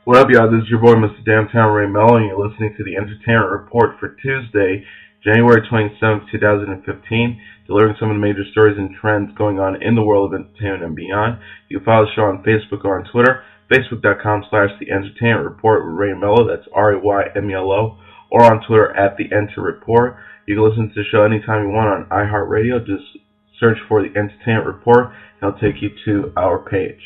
What up, y'all? This is your boy, Mr. Downtown Ray Melo, and you're listening to the Entertainment Report for Tuesday, January 27th, 2015, delivering some of the major stories and trends going on in the world of entertainment and beyond. You can follow the show on Facebook or on Twitter, facebook.com/The Entertainment Report with Ray Melo, that's RAYMELO, or on Twitter at The Enter Report. You can listen to the show anytime you want on iHeartRadio. Just search for The Entertainment Report, and it'll take you to our page.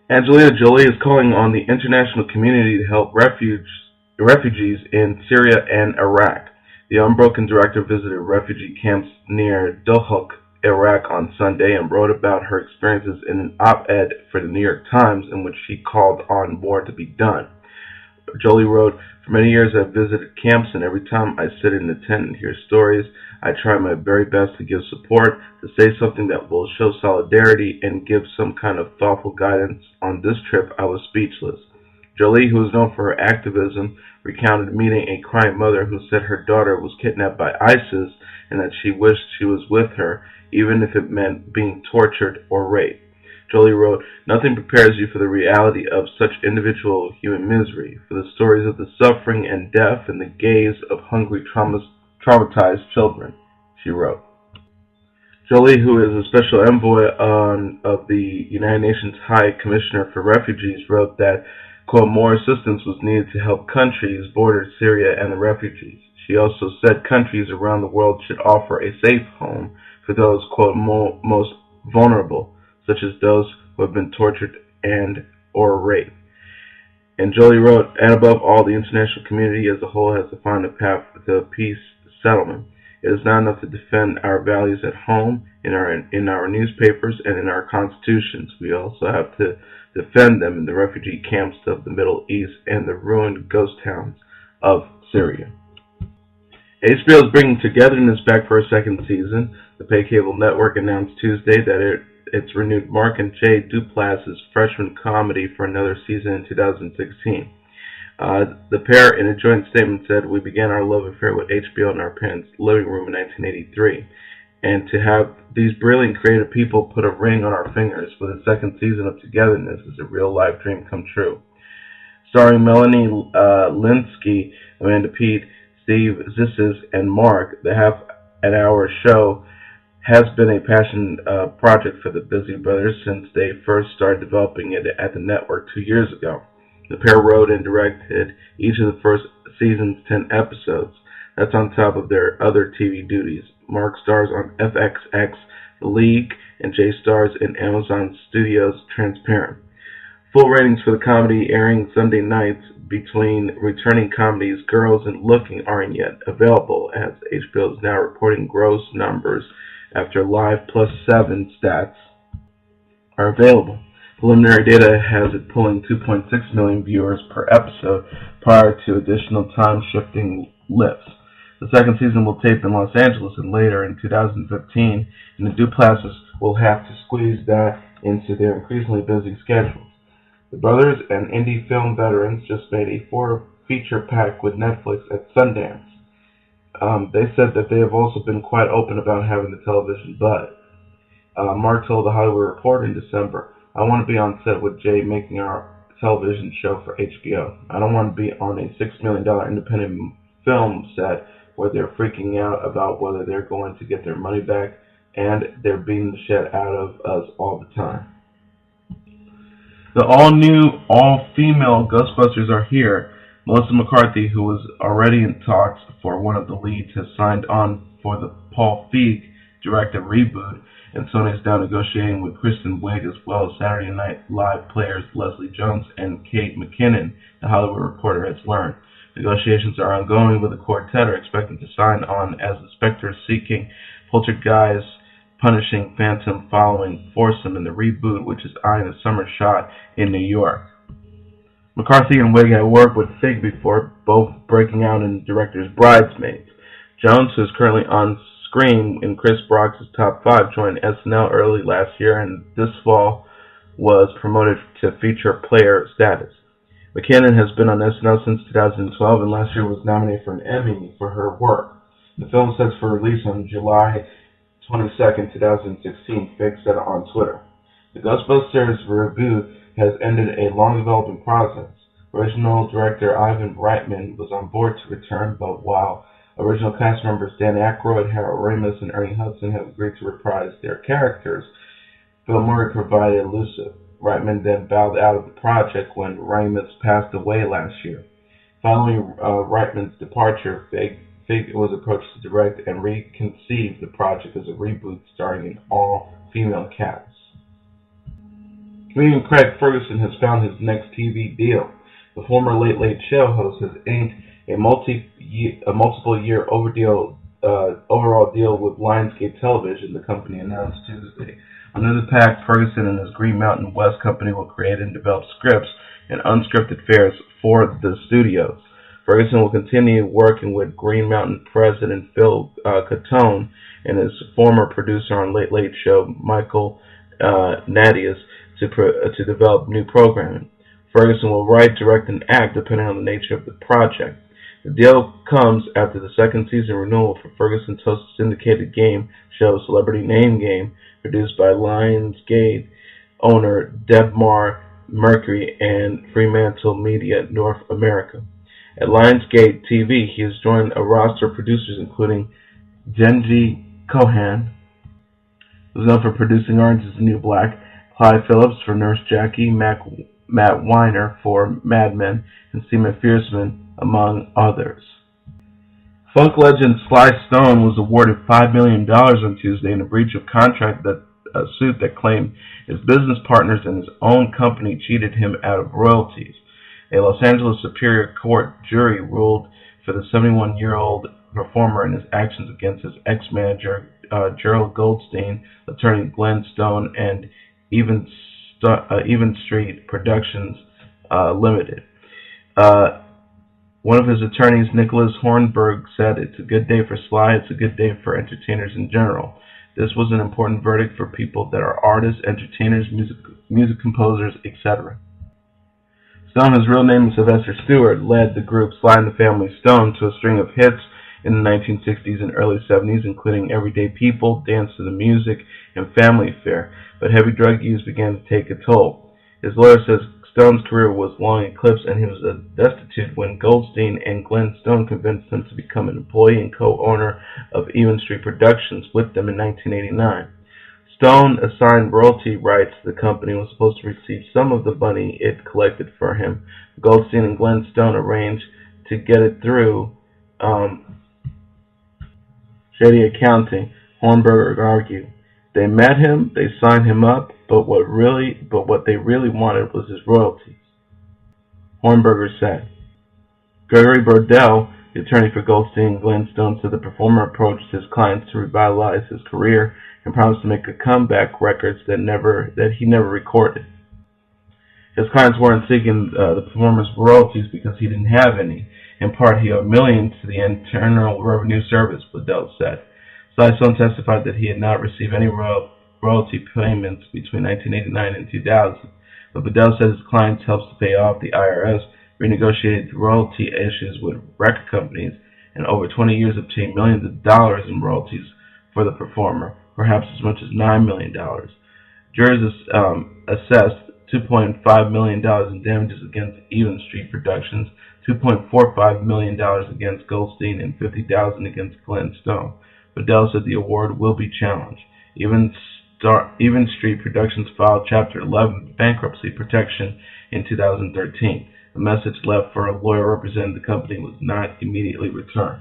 Angelina Jolie is calling on the international community to help refugees in Syria and Iraq. The Unbroken director visited refugee camps near Dohuk, Iraq on Sunday and wrote about her experiences in an op-ed for the New York Times in which she called on more to be done. Jolie wrote, "For many years I've visited camps, and every time I sit in the tent and hear stories, I try my very best to give support, to say something that will show solidarity and give some kind of thoughtful guidance. On this trip, I was speechless." Jolie, who is known for her activism, recounted meeting a crying mother who said her daughter was kidnapped by ISIS and that she wished she was with her, even if it meant being tortured or raped. Jolie wrote, "Nothing prepares you for the reality of such individual human misery, for the stories of the suffering and death and the gaze of hungry, traumatized children," she wrote. Jolie, who is a special envoy of the United Nations High Commissioner for Refugees, wrote that, quote, "more assistance was needed to help countries border Syria and the refugees." She also said countries around the world should offer a safe home for those, quote, most vulnerable, such as those who have been tortured and or raped. And Jolie wrote, "And above all, the international community as a whole has to find a path to a peace settlement. It is not enough to defend our values at home, in our newspapers, and in our constitutions. We also have to defend them in the refugee camps of the Middle East and the ruined ghost towns of Syria." HBO is bringing Togetherness back for a second season. The pay cable network announced Tuesday that it's renewed Mark and Jay Duplass's freshman comedy for another season in 2016. The pair, in a joint statement, said, "We began our love affair with HBO in our parents' living room in 1983. And to have these brilliant creative people put a ring on our fingers for the second season of Togetherness is a real-life dream come true." Starring Melanie Linsky, Amanda Peet, Steve Zissou, and Mark, the half-an-hour show has been a passion project for the Busy Brothers since they first started developing it at the network 2 years ago. The pair wrote and directed each of the first season's 10 episodes. That's on top of their other TV duties. Mark stars on FXX, The League, and Jay stars in Amazon Studios' Transparent. Full ratings for the comedy airing Sunday nights between returning comedies Girls and Looking aren't yet available, as HBO is now reporting gross numbers after Live Plus 7 stats are available. Preliminary data has it pulling 2.6 million viewers per episode prior to additional time-shifting lifts. The second season will tape in Los Angeles and later in 2015, and the Duplasses will have to squeeze that into their increasingly busy schedules. The brothers and indie film veterans just made a 4-feature pact with Netflix at Sundance. They said that they have also been quite open about having the television buzz. Mark told The Hollywood Reporter in December, "I want to be on set with Jay making our television show for HBO. I don't want to be on a $6 million independent film set where they're freaking out about whether they're going to get their money back, and they're beating the shit out of us all the time." The all-new, all-female Ghostbusters are here. Melissa McCarthy, who was already in talks for one of the leads, has signed on for the Paul Feig-directed reboot, and Sony is now negotiating with Kristen Wiig as well as Saturday Night Live players Leslie Jones and Kate McKinnon, The Hollywood Reporter has learned. Negotiations are ongoing, with the quartet are expected to sign on as the Spectre-seeking poltergeist punishing Phantom following foursome in the reboot, which is eyeing a summer shot in New York. McCarthy and Wiig had worked with Feig before, both breaking out in the director's Bridesmaids. Jones, who is currently on screen in Chris Brock's Top 5, joined SNL early last year and this fall was promoted to feature player status. McKinnon has been on SNL since 2012 and last year was nominated for an Emmy for her work. The film is set for release on July 22, 2016, Feig said on Twitter. The Ghostbusters reboot has ended a long developing process. Original director Ivan Reitman was on board to return, but while original cast members Dan Aykroyd, Harold Ramis, and Ernie Hudson have agreed to reprise their characters, Bill Murray provided elusive. Reitman then bowed out of the project when Ramis passed away last year. Following Reitman's departure, Fig was approached to direct and reconceive the project as a reboot starring an all-female cast. Comedian Craig Ferguson has found his next TV deal. The former Late Late Show host has inked a multiple-year overall deal with Lionsgate Television, the company announced Tuesday. Under the pact, Ferguson and his Green Mountain West company will create and develop scripts and unscripted fares for the studios. Ferguson will continue working with Green Mountain president Phil Catone and his former producer on Late Late Show, Michael Nadias, to develop new programming. Ferguson will write, direct, and act depending on the nature of the project. The deal comes after the second season renewal for Ferguson's host's syndicated game show Celebrity Name Game, produced by Lionsgate owner Debmar Mercury and Fremantle Media North America. At Lionsgate TV, he has joined a roster of producers including Genji Cohan, who's known for producing Orange is the New Black, Clyde Phillips for Nurse Jackie, Matt Weiner for Mad Men, and Steve McPherson, among others. Funk legend Sly Stone was awarded $5 million on Tuesday in a breach of contract suit that claimed his business partners and his own company cheated him out of royalties. A Los Angeles Superior Court jury ruled for the 71-year-old performer in his actions against his ex-manager Gerald Goldstein, attorney Glenn Stone, and Even Street Productions Limited. One of his attorneys, Nicholas Hornberg, said, "It's a good day for Sly, it's a good day for entertainers in general. This was an important verdict for people that are artists, entertainers, music composers, etc." Stone, whose real name is Sylvester Stewart, led the group Sly and the Family Stone to a string of hits in the 1960s and early 70s, including Everyday People, Dance to the Music, and Family Affair, but heavy drug use began to take a toll. His lawyer says Stone's career was long eclipsed and he was destitute when Goldstein and Glenn Stone convinced him to become an employee and co-owner of Even Street Productions with them in 1989. Stone assigned royalty rights to the company and was supposed to receive some of the money it collected for him. Goldstein and Glenn Stone arranged to get it through shady accounting, Hornberger argued. They met him, they signed him up, but what they really wanted was his royalties, Hornberger said. Gregory Burdell, the attorney for Goldstein and Glenn Stone, said the performer approached his clients to revitalize his career and promised to make a comeback records that he never recorded. His clients weren't seeking the performer's royalties because he didn't have any. In part, he owed millions to the Internal Revenue Service, Burdell said. Sly Stone testified that he had not received any royalty payments between 1989 and 2000, but Burdell said his clients helped to pay off the IRS, renegotiated royalty issues with record companies, and over 20 years obtained millions of dollars in royalties for the performer, perhaps as much as $9 million. Jurors assessed $2.5 million in damages against Even Street Productions, $2.45 million against Goldstein, and $50,000 against Glenn Stone. Burdell said the award will be challenged. Even Street Productions filed Chapter 11 bankruptcy protection in 2013. A message left for a lawyer representing the company was not immediately returned.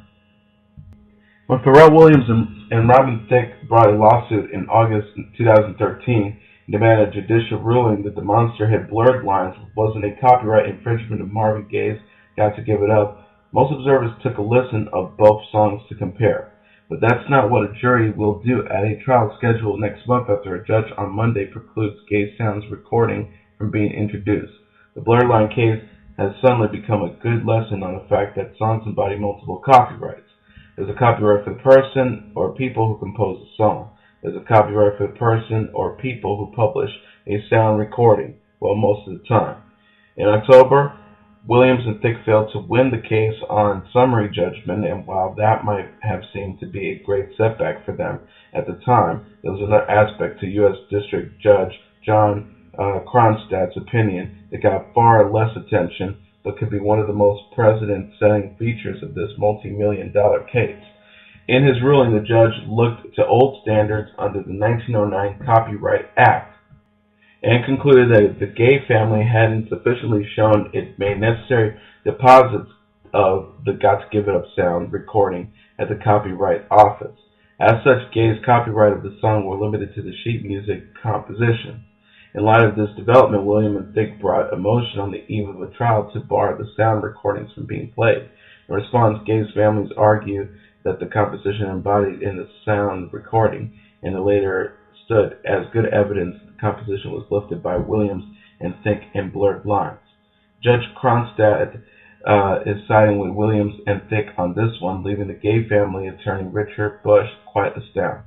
When Pharrell Williams and Robin Thicke brought a lawsuit in August 2013 and demanded a judicial ruling that the monster had blurred lines wasn't a copyright infringement of Marvin Gaye's Got to Give It Up, most observers took a listen of both songs to compare. But that's not what a jury will do at a trial scheduled next month after a judge on Monday precludes Gay Sound's recording from being introduced. The blurred line case has suddenly become a good lesson on the fact that songs embody multiple copyrights. There's a copyright for the person or people who compose a song. There's a copyright for the person or people who publish a sound recording, well, most of the time. In October, Williams and Thicke failed to win the case on summary judgment, and while that might have seemed to be a great setback for them at the time, there was another aspect to U.S. District Judge John Kronstadt's opinion that got far less attention, but could be one of the most precedent-setting features of this multi-million-dollar case. In his ruling, the judge looked to old standards under the 1909 Copyright Act and concluded that the Gaye family hadn't sufficiently shown it made necessary deposits of the Got to Give It Up sound recording at the Copyright Office. As such, Gaye's copyright of the song were limited to the sheet music composition. In light of this development, William and Thicke brought a motion on the eve of a trial to bar the sound recordings from being played. In response, Gaye's families argued that the composition embodied in the sound recording, and the later stood as good evidence the composition was lifted by Williams and Thicke in blurred lines. Judge Kronstadt is siding with Williams and Thicke on this one, leaving the Gaye family attorney Richard Bush quietly down.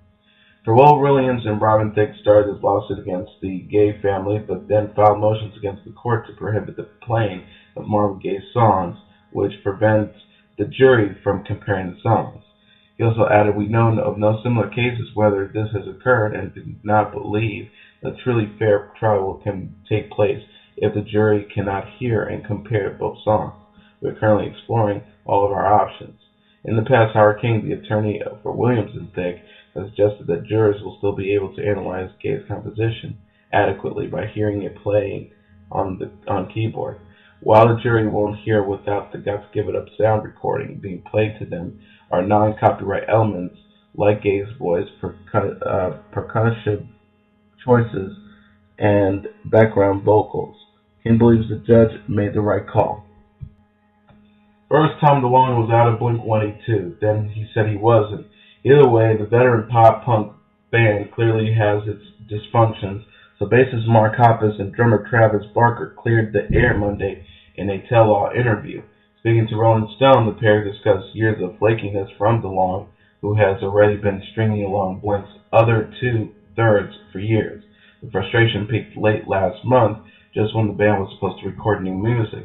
Pharrell Williams and Robin Thicke started this lawsuit against the Gaye family, but then filed motions against the court to prohibit the playing of Marvin Gaye's songs, which prevents the jury from comparing the songs. He also added, "We know of no similar cases whether this has occurred and do not believe a truly fair trial can take place if the jury cannot hear and compare both songs. We are currently exploring all of our options." In the past, Howard King, the attorney for Williams and Thicke, has suggested that jurors will still be able to analyze Gaye's composition adequately by hearing it playing on keyboard. While the jury won't hear without the Got to Give It Up sound recording being played to them are non-copyright elements like Gaye's voice, percussive choices, and background vocals. King believes the judge made the right call. First, Tom DeLonge was out of Blink-182. Then he said he wasn't. Either way, the veteran pop-punk band clearly has its dysfunctions, so bassist Mark Hoppus and drummer Travis Barker cleared the air Monday in a tell-all interview. Speaking to Rolling Stone, the pair discussed years of flakiness from DeLonge, who has already been stringing along Blink's other two-thirds for years. The frustration peaked late last month, just when the band was supposed to record new music.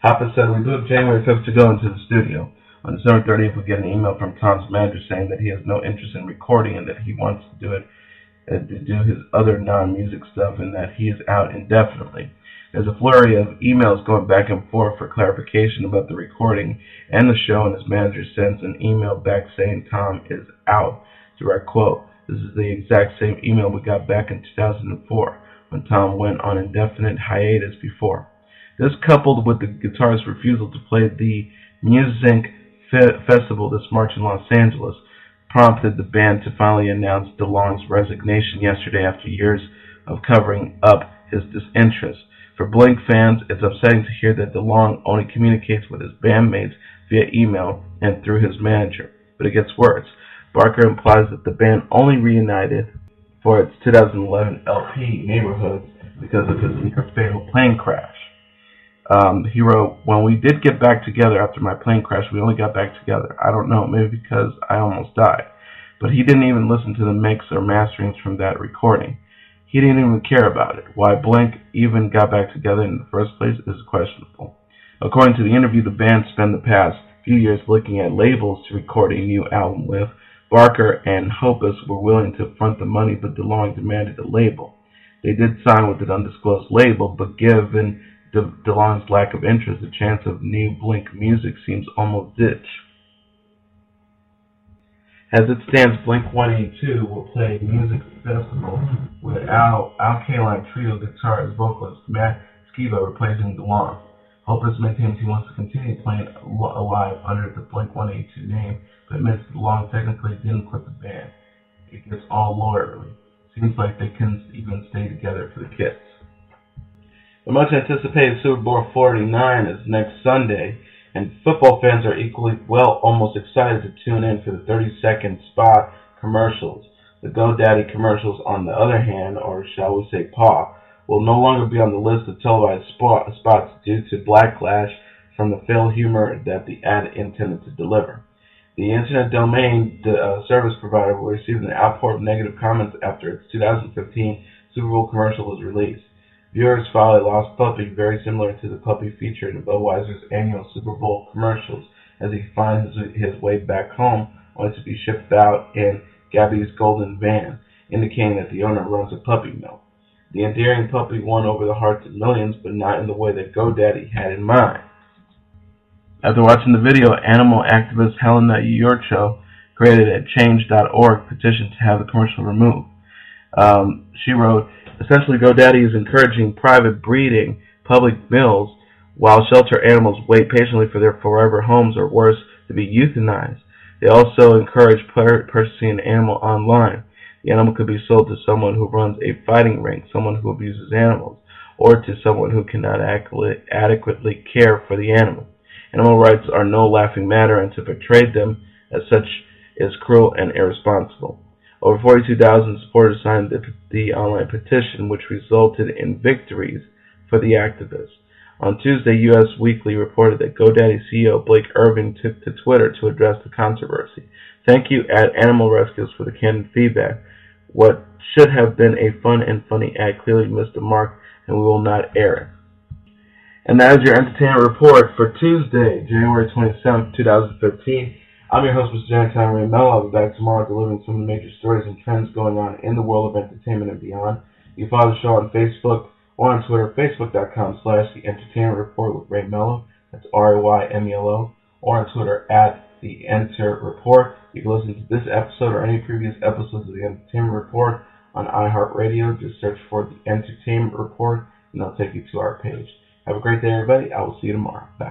Hoppus said, "We booked January 5th to go into the studio. On December 30th, we get an email from Tom's manager saying that he has no interest in recording and that he wants to do it to do his other non-music stuff and that he is out indefinitely." There's a flurry of emails going back and forth for clarification about the recording and the show, and his manager sends an email back saying Tom is out. Direct quote, "This is the exact same email we got back in 2004 when Tom went on indefinite hiatus before." This, coupled with the guitarist's refusal to play the Music Festival this March in Los Angeles, prompted the band to finally announce DeLonge's resignation yesterday after years of covering up his disinterest. For Blink fans, it's upsetting to hear that DeLonge only communicates with his bandmates via email and through his manager. But it gets worse. Barker implies that the band only reunited for its 2011 LP, Neighborhoods, because of his near-fatal plane crash. He wrote, "When we did get back together after my plane crash, we only got back together. I don't know, maybe because I almost died. But he didn't even listen to the mix or masterings from that recording. He didn't even care about it. Why Blink even got back together in the first place is questionable." According to the interview, the band spent the past few years looking at labels to record a new album with. Barker and Hoppus were willing to front the money, but DeLonge demanded a label. They did sign with an undisclosed label, but given DeLonge's lack of interest, the chance of new Blink music seems almost ditch. As it stands, Blink-182 will play a music festival with Alkaline Trio guitarist vocalist Matt Skiba replacing DeLonge. Hoppus maintains he wants to continue playing live under the Blink-182 name, but admits DeLonge technically didn't quit the band. It gets all lawyerly. Seems like they couldn't even stay together for the kids. The much-anticipated Super Bowl 49 is next Sunday, and football fans are equally, almost excited to tune in for the 30-second spot commercials. The GoDaddy commercials, on the other hand, or shall we say paw, will no longer be on the list of televised spots due to backlash from the failed humor that the ad intended to deliver. The internet domain service provider will receive an outpour of negative comments after its 2015 Super Bowl commercial was released. Viewers filed a lost puppy very similar to the puppy featured in Budweiser's annual Super Bowl commercials as he finds his way back home only to be shipped out in Gabby's golden van, indicating that the owner runs a puppy mill. The endearing puppy won over the hearts of millions, but not in the way that GoDaddy had in mind. After watching the video, animal activist Helena Yurcho created a Change.org petition to have the commercial removed. She wrote, essentially GoDaddy is encouraging private breeding, public mills, while shelter animals wait patiently for their forever homes or worse, to be euthanized. They also encourage purchasing an animal online. The animal could be sold to someone who runs a fighting ring, someone who abuses animals, or to someone who cannot adequately care for the animal. Animal rights are no laughing matter, and to portray them as such is cruel and irresponsible. Over 42,000 supporters signed the online petition, which resulted in victories for the activists. On Tuesday, U.S. Weekly reported that GoDaddy CEO Blake Irving took to Twitter to address the controversy. Thank you at Animal Rescues for the candid feedback. What should have been a fun and funny ad clearly missed the mark, and we will not air it. And that is your entertainment report for Tuesday, January 27th, 2013. I'm your host, Mr. Ray Melo. I'll be back tomorrow delivering some of the major stories and trends going on in the world of entertainment and beyond. You can follow the show on Facebook or on Twitter, facebook.com/The Entertainment Report with Ray Melo. That's RAYMELO. Or on Twitter at The Enter Report. You can listen to this episode or any previous episodes of The Entertainment Report on iHeartRadio. Just search for The Entertainment Report and they'll take you to our page. Have a great day, everybody. I will see you tomorrow. Bye.